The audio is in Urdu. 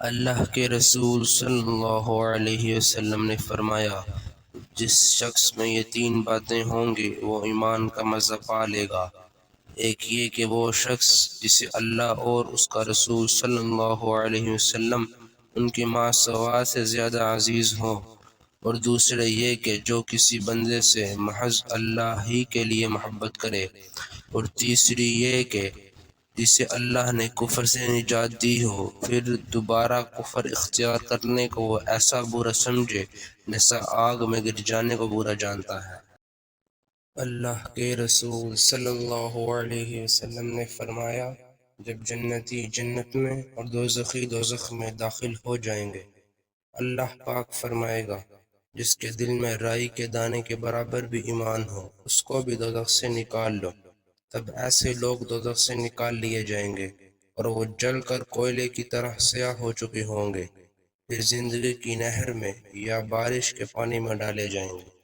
اللہ کے رسول صلی اللہ علیہ وسلم نے فرمایا، جس شخص میں یہ تین باتیں ہوں گی وہ ایمان کا مزہ پا لے گا۔ ایک یہ کہ وہ شخص جسے اللہ اور اس کا رسول صلی اللہ علیہ وسلم ان کی ماں سوا سے زیادہ عزیز ہوں، اور دوسرے یہ کہ جو کسی بندے سے محض اللہ ہی کے لیے محبت کرے، اور تیسری یہ کہ جسے اللہ نے کفر سے نجات دی ہو، پھر دوبارہ کفر اختیار کرنے کو وہ ایسا برا سمجھے جیسا آگ میں گر جانے کو برا جانتا ہے۔ اللہ کے رسول صلی اللہ علیہ وسلم نے فرمایا، جب جنتی جنت میں اور دوزخی دوزخ میں داخل ہو جائیں گے، اللہ پاک فرمائے گا، جس کے دل میں رائی کے دانے کے برابر بھی ایمان ہو، اس کو بھی دوزخ سے نکال لو۔ تب ایسے لوگ دوزخ سے نکال لیے جائیں گے اور وہ جل کر کوئلے کی طرح سیاہ ہو چکے ہوں گے، پھر زندگی کی نہر میں یا بارش کے پانی میں ڈالے جائیں گے۔